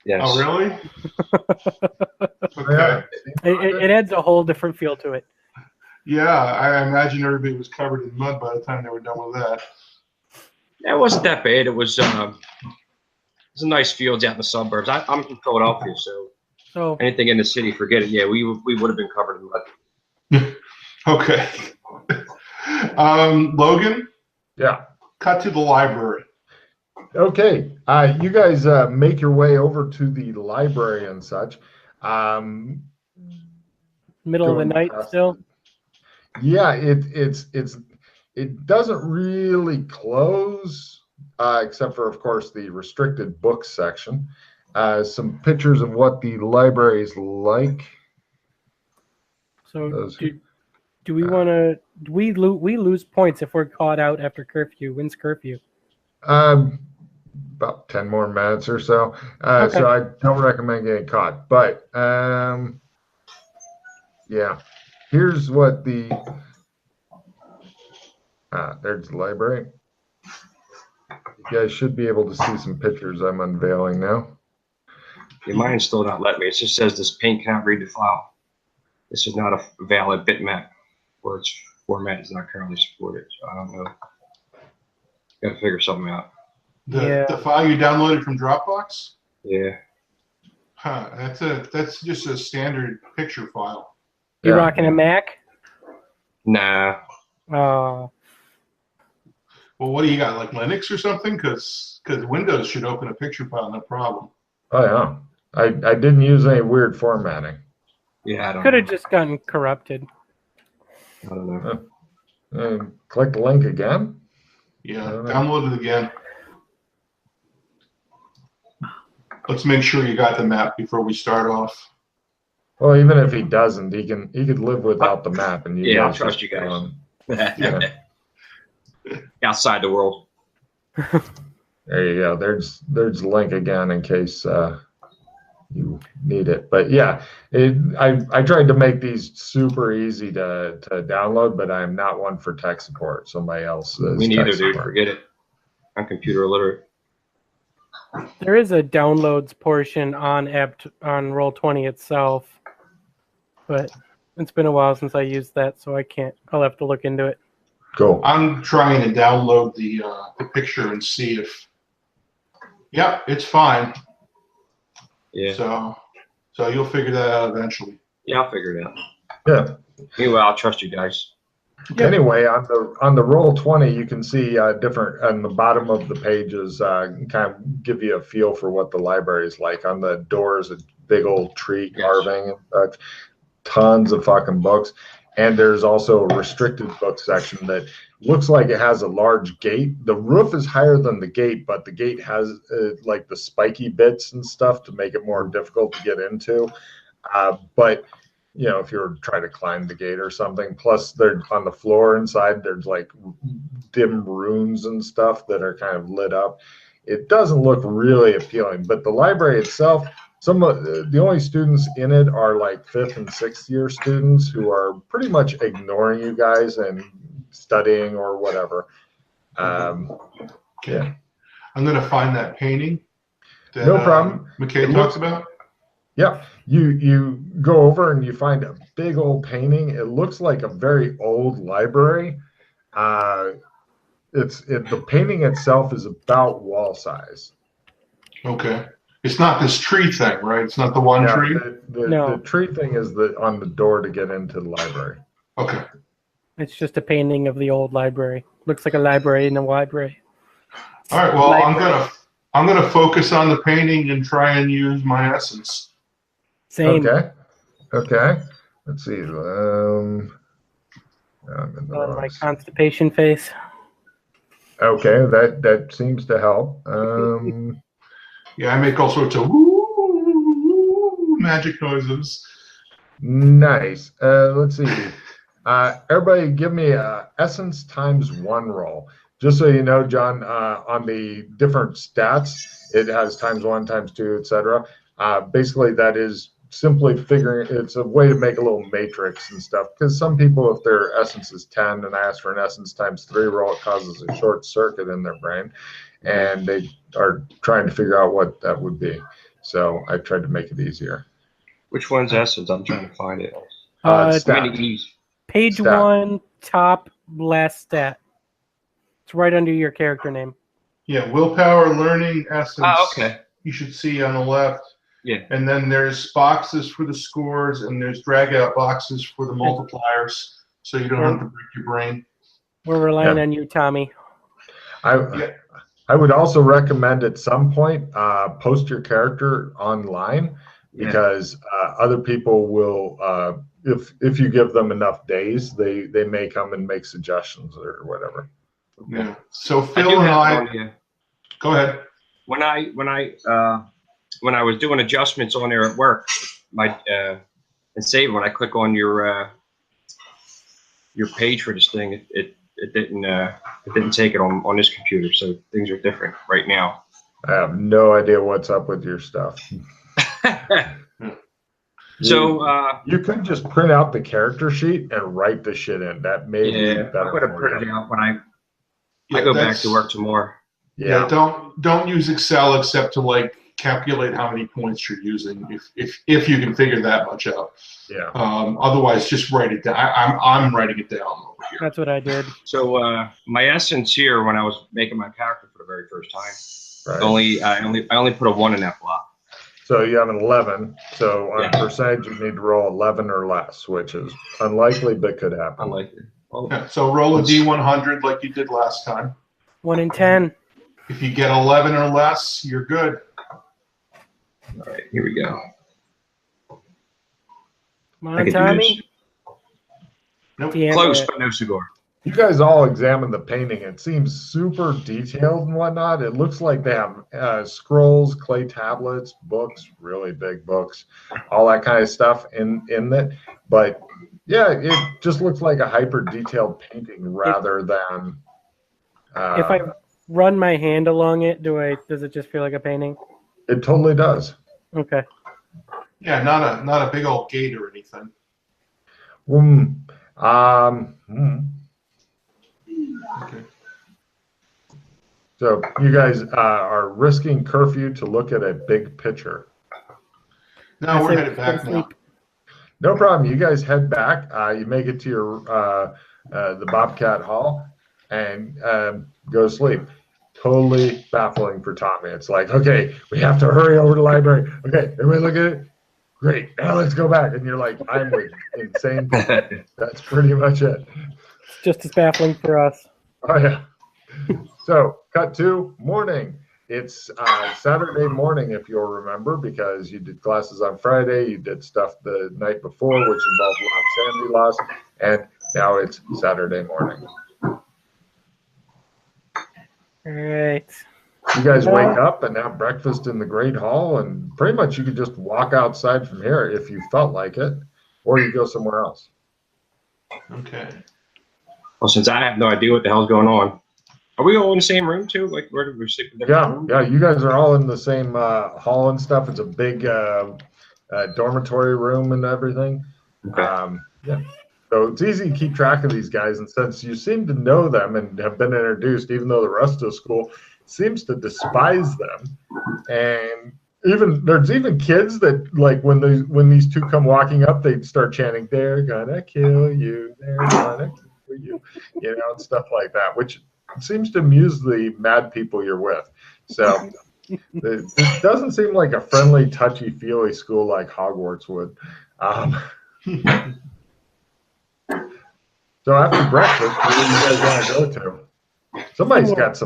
Yes. Oh, really? Okay. It adds a whole different feel to it. Yeah, I imagine everybody was covered in mud by the time they were done with that. It wasn't that bad. It was some nice fields out in the suburbs. I'm from Philadelphia, so anything in the city, forget it. Yeah, we would have been covered in mud. Okay. Logan? Yeah. Cut to the library. Okay. You guys make your way over to the library and such. Middle of the night still? Yeah, it doesn't really close, except for, of course, the restricted books section. Some pictures of what the library is like. So do we want to? We lose points if we're caught out after curfew. When's curfew? About 10 more minutes or so. Okay. So I don't recommend getting caught. But yeah, here's what the there's the library. You guys should be able to see some pictures I'm unveiling now. Yeah, mine's still not letting me. It just says this paint cannot read the file. This is not a valid bitmap, or its format is not currently supported. So I don't know. Got to figure something out. The file you downloaded from Dropbox? Yeah. Huh. That's just a standard picture file. You rocking a Mac? Nah. Oh. Well, what do you got, like Linux or something? Because Windows should open a picture file, no problem. Oh yeah, I didn't use any weird formatting. Yeah, I don't Could know. have just gotten corrupted. I don't know. Click the link again. Yeah, download it again. Let's make sure you got the map before we start off. Well, even if he doesn't, he could live without the map, and you Yeah, I'll guys trust just you guys. Yeah. Outside the world. There you go. There's the link again in case you need it. But yeah, I tried to make these super easy to download, but I'm not one for tech support. Somebody else is. Me neither, tech dude. support. Forget it. I'm computer illiterate. There is a downloads portion on Roll20 itself, but it's been a while since I used that, so I can't. I'll have to look into it. Cool. I'm trying to download the picture and see if. Yep, it's fine. Yeah. So you'll figure that out eventually. Yeah, I'll figure it out. Yeah. Anyway, I'll trust you guys. Yep. Anyway, on the Roll20, you can see different on the bottom of the pages. Kind of give you a feel for what the library is like. On the doors, a big old tree carving, tons of fucking books, and there's also a restricted book section that looks like it has a large gate. The roof is higher than the gate, but the gate has like the spiky bits and stuff to make it more difficult to get into. But if you're trying to climb the gate or something, plus they're on the floor inside, there's like dim runes and stuff that are kind of lit up. It doesn't look really appealing, but the library itself, some of the only students in it are like 5th and 6th year students who are pretty much ignoring you guys and studying or whatever. Yeah. I'm going to find that painting that No problem. McKay talks about. Yeah, you go over and you find a big old painting. It looks like a very old library. The painting itself is about wall size. Okay. It's not this tree thing, right? It's not the one tree? No. The tree thing is on the door to get into the library. Okay. It's just a painting of the old library. Looks like a library in a library. All right. Well, Library. I'm gonna focus on the painting and try and use my essence. Same. Okay. Let's see. I'm in the On wrong my constipation face. Okay, that seems to help. Yeah, I make all sorts of woo magic noises. Nice. Let's see. Everybody give me a essence ×1 roll. Just so you know, John, on the different stats, it has ×1, ×2, etc. Basically, that is simply figuring, it's a way to make a little matrix and stuff. Because some people, if their essence is 10 and I ask for an essence ×3 roll, it causes a short circuit in their brain. And they are trying to figure out what that would be. So I tried to make it easier. Which one's essence? I'm trying to find it. Stat. Page Stat. 1, top last stat. It's right under your character name. Yeah, willpower, learning, essence. Oh, okay. You should see on the left. Yeah. And then there's boxes for the scores, and there's drag out boxes for the multipliers, so you don't have to break your brain. We're relying on you, Tommy. I would also recommend at some point post your character online, because other people will, if you give them enough days, they may come and make suggestions or whatever. Yeah. So Phil and I go ahead. When I was doing adjustments on there at work, and save, when I click on your page for this thing, it didn't take it on this computer, so things are different right now. I have no idea what's up with your stuff. So you could just print out the character sheet and write the shit in. That may be better. I'm gonna print it out when I go back to work tomorrow. Yeah. Don't use Excel except to like calculate how many points you're using, if you can figure that much out. Yeah. Otherwise, just write it down. I'm writing it down over here. That's what I did. So my essence here, when I was making my character for the very first time, Right. I only put a 1 in that block. So you have an 11. So on percentage, you need to roll 11 or less, which is unlikely but could happen. Unlikely. Well, Yeah, so roll a D100 like you did last time. 1 in 10. If you get 11 or less, you're good. all right, here we go. Come I on, can do Tommy. Nope. Damn Close, it. but no cigar. You guys all examined the painting. It seems super detailed and whatnot. It looks like they have scrolls, clay tablets, books, really big books, all that kind of stuff in it. But yeah, it just looks like a hyper detailed painting rather than. If I run my hand along it, does it just feel like a painting? It totally does. Okay. Yeah, not a big old gate or anything. Okay. So you guys are risking curfew to look at a big picture. No, we're headed back now. No problem. You guys head back. You make it to your the Bobcat Hall and go to sleep. Totally baffling for Tommy. It's like, okay, we have to hurry over to the library. Okay, everybody look at it. Great. Now let's go back. And you're like, I'm with insane people. That's pretty much it. Just as baffling for us. Oh, yeah. So, cut to morning. It's Saturday morning, if you'll remember, because you did classes on Friday. You did stuff the night before, which involved sanity loss. And now it's Saturday morning. All right. You guys wake up and have breakfast in the Great Hall, and pretty much you could just walk outside from here if you felt like it, or you go somewhere else. Okay. Well, since I have no idea what the hell's going on, are we all in the same room too? Like, where do we sleep in different rooms? Yeah. You guys are all in the same hall and stuff. It's a big dormitory room and everything. Okay. Yeah. So it's easy to keep track of these guys, and since you seem to know them and have been introduced, even though the rest of the school seems to despise them, and there's even kids that like when these two come walking up, they start chanting, "They're gonna kill you, they're gonna kill you," and stuff like that, which seems to amuse the mad people you're with. So it doesn't seem like a friendly, touchy-feely school like Hogwarts would. So after breakfast, where do you guys want to go to? Somebody's got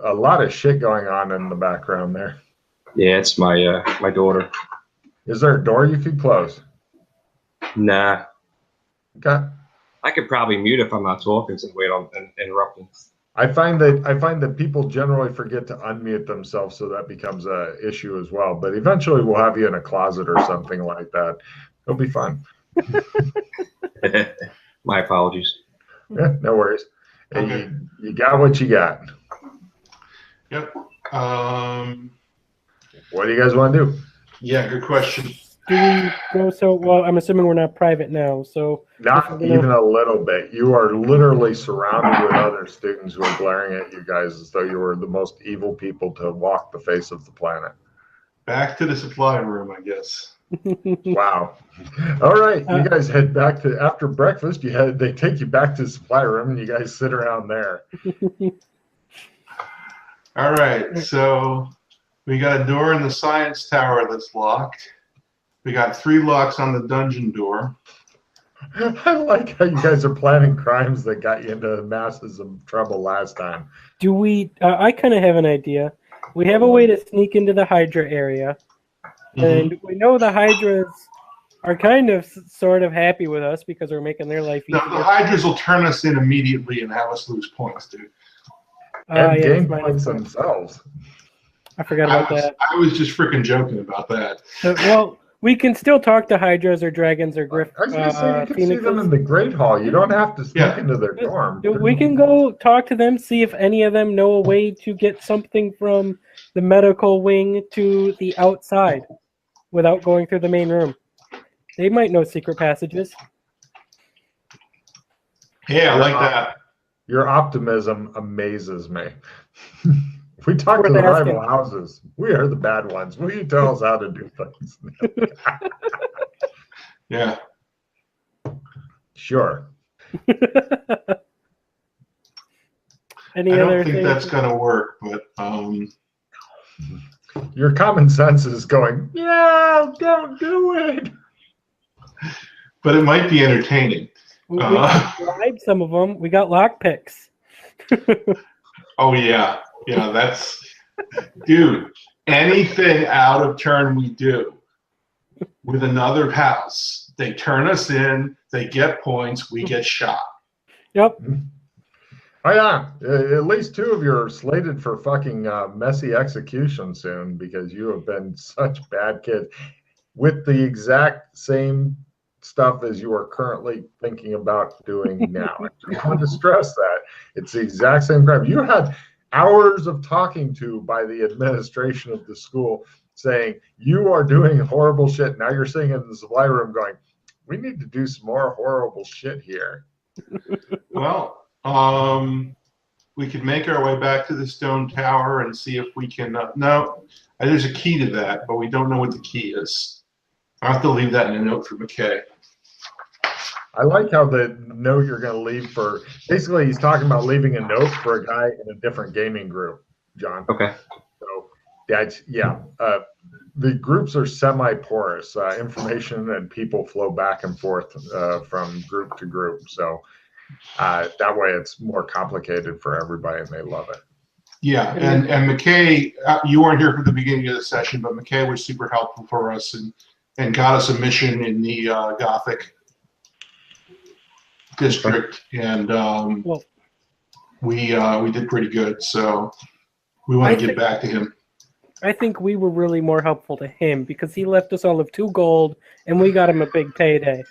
a lot of shit going on in the background there. Yeah, it's my my daughter. Is there a door you could close? Nah. Okay. I could probably mute if I'm not talking, so wait on interrupting. I find that people generally forget to unmute themselves, so that becomes a issue as well. But eventually, we'll have you in a closet or something like that. It'll be fun. My apologies. Yeah, no worries. And Okay. you got what you got. Yep. What do you guys want to do? Yeah, good question. Do we go well, I'm assuming we're not private now, so Not even a little bit. You are literally surrounded with other students who are glaring at you guys as though you were the most evil people to walk the face of the planet. Back to the supply room, I guess. Wow. All right, you guys head back to after breakfast. They take you back to the supply room, and you guys sit around there. All right, so we got a door in the science tower that's locked. We got 3 locks on the dungeon door. I like how you guys are planning crimes that got you into masses of trouble last time. do we? I kind of have an idea. We have a way to sneak into the Hydra area, and we know the Hydras are kind of sort of happy with us because we're making their life easier. No, the Hydras will turn us in immediately and have us lose points, dude. And yeah, gain that's points themselves. I forgot about that. I was just freaking joking about that. Well, we can still talk to Hydras or dragons or I was going to say you can see them Phoenixes. in the Great Hall. You don't have to sneak into their dorm. We can go talk to them, see if any of them know a way to get something from the medical wing to the outside without going through the main room. They might know secret passages. Yeah, I like that. Your optimism amazes me. If we talk to Worth the asking. rival houses, we are the bad ones. Will you tell us how to do things? Yeah. Sure. Any I other don't think things? that's going to work, but Your common sense is going, yeah, don't do it. it might be entertaining. We can bribe some of them. We got lockpicks. Oh, yeah. Yeah, that's... Dude, anything out of turn we do with another house, they turn us in, they get points, we get shot. Yep. Oh, yeah. At least 2 of you are slated for fucking messy execution soon because you have been such bad kids with the exact same stuff as you are currently thinking about doing now. I just want to stress that. It's the exact same crime. You had hours of talking to by the administration of the school saying, you are doing horrible shit. Now you're sitting in the supply room going, we need to do some more horrible shit here. Well, we could make our way back to the stone tower and see if we can... no, there's a key to that, but we don't know what the key is. I'll have to leave that in a note for McKay. I like how the note you're going to leave for, basically he's talking about leaving a note for a guy in a different gaming group, John. Okay. So that's, the groups are semi-porous. Information and people flow back and forth from group to group. So that way it's more complicated for everybody and they love it. Yeah, and McKay, you weren't here for the beginning of the session, but McKay was super helpful for us and got us a mission in the Gothic district, and we did pretty good. So We want to get back to him. I think we were really more helpful to him because he left us all of 2 gold and we got him a big payday.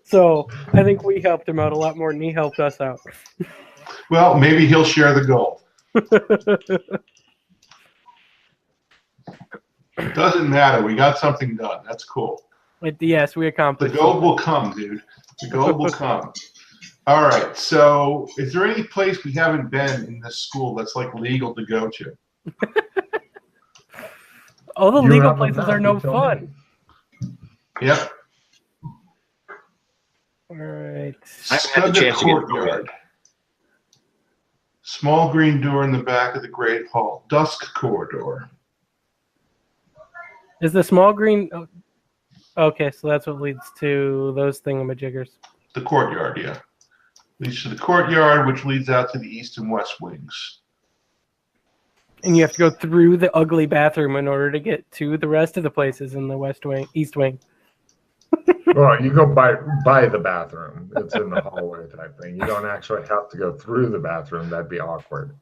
So I think we helped him out a lot more than he helped us out. Well, maybe he'll share the gold. Doesn't matter. We got something done. That's cool. Yes, we The accomplished gold something. will come, dude. The gold will come. All right. So, is there any place we haven't been in this school that's like legal to go to? All the You legal have a places map, are no you tell fun. me. Yep. All right. I haven't had the chance to get to go yet. Small green door in the back of the Great Hall. Dusk corridor. Is the small green? Oh, okay, so that's what leads to those thingamajiggers. The courtyard, yeah. Leads to the courtyard, which leads out to the east and west wings. And you have to go through the ugly bathroom in order to get to the rest of the places in the west wing, east wing. Well, you go by the bathroom. It's in the hallway type thing. You don't actually have to go through the bathroom. That'd be awkward.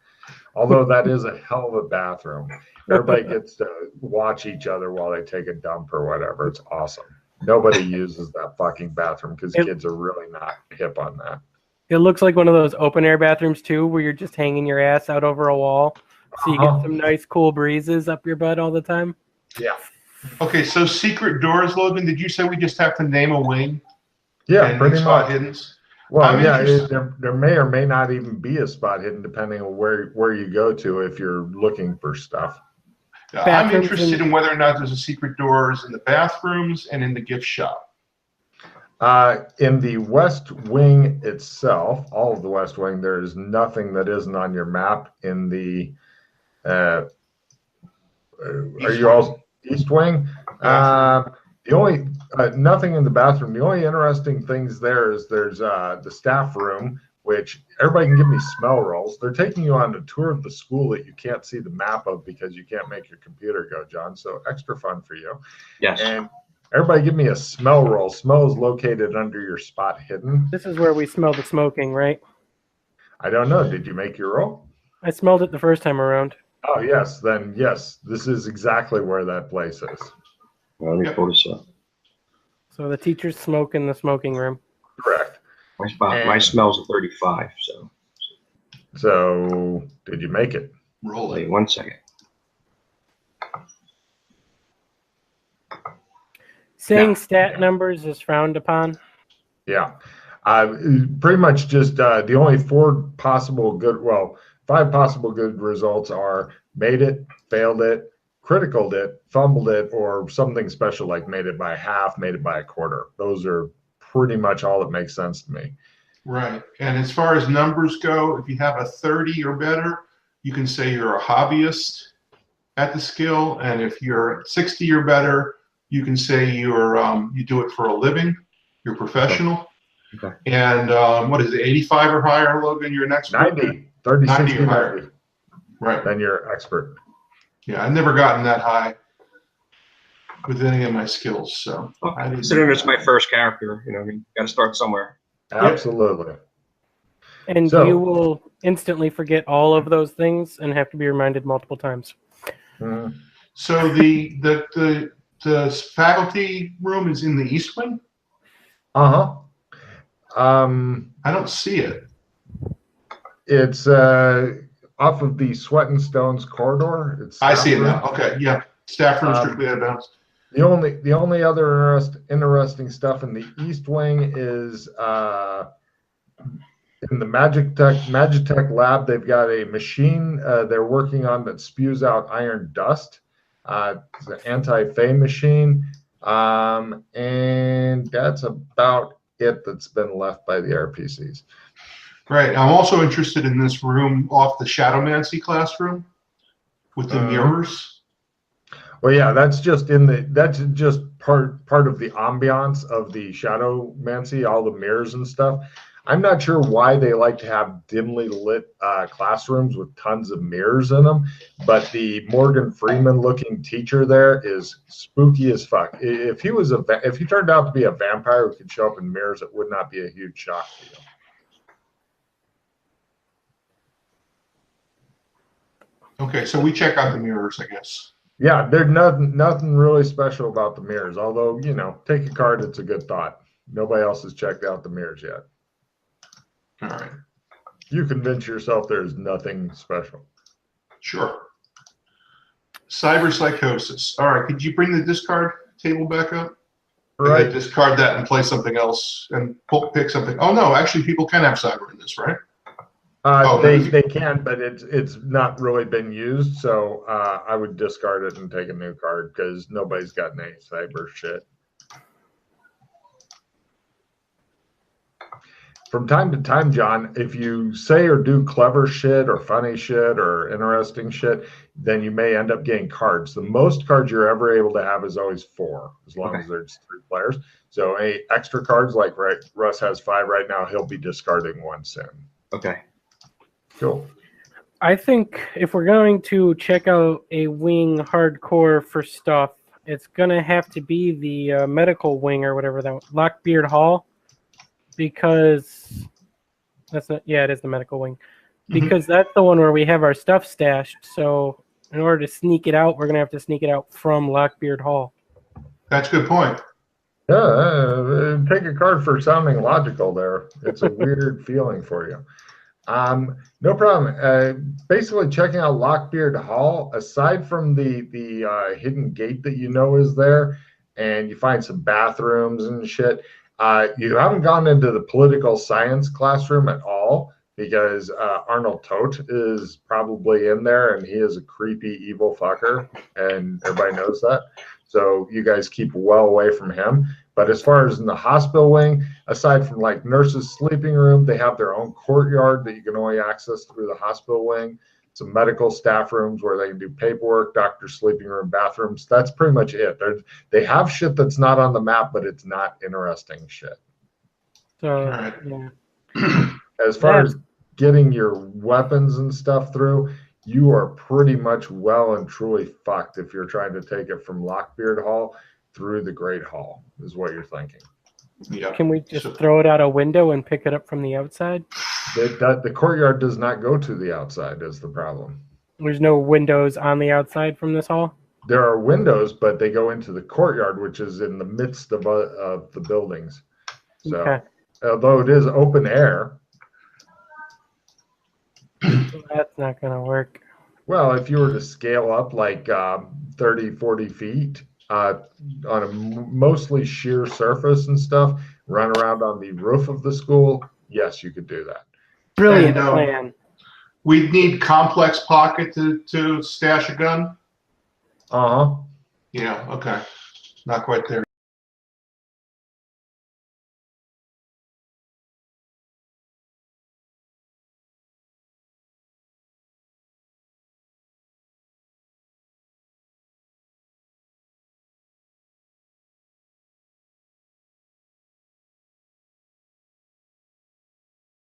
Although that is a hell of a bathroom. Everybody gets to watch each other while they take a dump or whatever. It's awesome. Nobody uses that fucking bathroom because kids are really not hip on that. It looks like one of those open air bathrooms too, where you're just hanging your ass out over a wall, so you get some nice cool breezes up your butt all the time. Yeah. Okay, so secret doors, Logan. Did you say we just have to name a wing? Yeah, and pretty spot much. hiddens? Well, I'm yeah, interested- there may or may not even be a spot hidden depending on where you go to if you're looking for stuff. I'm Bathrooms interested and- in whether or not there's a secret doors in the bathrooms and in the gift shop. In the West Wing itself, all of the West Wing, there is nothing that isn't on your map. In the are you all East Wing? The only nothing in the bathroom. The only interesting things there is there's the staff room, which everybody can give me smell rolls. They're taking you on a tour of the school that you can't see the map of because you can't make your computer go, John. So extra fun for you. Yes. And everybody give me a smell roll. Smell is located under your spot hidden. This is where we smell the smoking, right? I don't know. Did you make your roll? I smelled it the first time around. Oh, yes. Then, yes, this is exactly where that place is. Let me pull this up. So the teachers smoke in the smoking room. Correct. My smell's a 35, so. So, did you make it? Roll Wait it. 1 second. Saying Yeah. stat numbers is frowned upon. Yeah. Pretty much just the only five possible good results are made it, failed it, criticaled it, fumbled it, or something special like made it by half, made it by a quarter. Those are pretty much all that makes sense to me. Right. And as far as numbers go, if you have a 30 or better, you can say you're a hobbyist at the skill. And if you're 60 or better, you can say you do it for a living. You're professional. Okay. And what is it, 85 or higher, Logan? You're an expert? 90, 30, 90 60, or higher. 90. Right. Then you're expert. Yeah, I've never gotten that high with any of my skills. So Well, I didn't- considering it's my first character, I mean, got to start somewhere. Absolutely. And So- you will instantly forget all of those things and have to be reminded multiple times. Mhm. So the faculty room is in the East Wing? Uh-huh. I don't see it. It's off of the Sweat and Stones corridor. It's I see it staff now. room. Okay, yeah. Staff room strictly out of bounds. The only other interesting stuff in the East Wing is in the Magitech lab. They've got a machine they're working on that spews out iron dust. It's an anti-fey machine, and that's about it that's been left by the RPCs. Right. I'm also interested in this room off the Shadowmancy classroom with the mirrors. Well, yeah, that's just part of the ambiance of the Shadowmancy, all the mirrors and stuff. I'm not sure why they like to have dimly lit classrooms with tons of mirrors in them, but the Morgan Freeman looking teacher there is spooky as fuck. If he turned out to be a vampire who could show up in mirrors, it would not be a huge shock to you. Okay, so we check out the mirrors, I guess. Yeah, there's nothing really special about the mirrors. Although, you know, take a card, it's a good thought. Nobody else has checked out the mirrors yet. All right. You convince yourself there's nothing special. Sure. Cyberpsychosis. All right, could you bring the discard table back up? Right. Discard that and play something else and pick something. Oh no, actually, people can have cyber in this, right? They can, but it's not really been used. So I would discard it and take a new card because nobody's got any cyber shit. From time to time, John, if you say or do clever shit or funny shit or interesting shit, then you may end up getting cards. The most cards you're ever able to have is always 4, as long as there's 3 players. So any extra cards, like Russ has 5 right now, he'll be discarding 1 soon. Okay. Cool. I think if we're going to check out a wing hardcore for stuff, it's gonna have to be the medical wing or whatever that Lockbeard Hall, because that's not. Yeah, it is the medical wing, because that's the one where we have our stuff stashed. So in order to sneak it out, we're gonna have to sneak it out from Lockbeard Hall. That's a good point. Yeah, take a card for sounding logical there. It's a weird feeling for you. No problem. Basically, checking out Lockbeard Hall, aside from the hidden gate that you know is there, and you find some bathrooms and shit, you haven't gone into the political science classroom at all, because Arnold Tote is probably in there, and he is a creepy, evil fucker, and everybody knows that. So you guys keep well away from him. But as far as in the hospital wing, aside from like nurses' sleeping room, they have their own courtyard that you can only access through the hospital wing. Some medical staff rooms where they can do paperwork, doctor's sleeping room, bathrooms. That's pretty much it. They have shit that's not on the map, but it's not interesting shit. So Right. yeah. As far as getting your weapons and stuff through, you are pretty much well and truly fucked if you're trying to take it from Lockbeard Hall through the Great Hall, is what you're thinking. Yeah. Can we just throw it out a window and pick it up from the outside? The courtyard does not go to the outside, is the problem. There's no windows on the outside from this hall? There are windows, but they go into the courtyard, which is in the midst of the buildings. So, Okay. although it is open air. That's not going to work. Well, if you were to scale up like 30, 40 feet on a mostly sheer surface and stuff, run around on the roof of the school, yes, you could do that. Brilliant And, plan. We'd need complex pocket to stash a gun. Uh-huh. Yeah, okay. Not quite there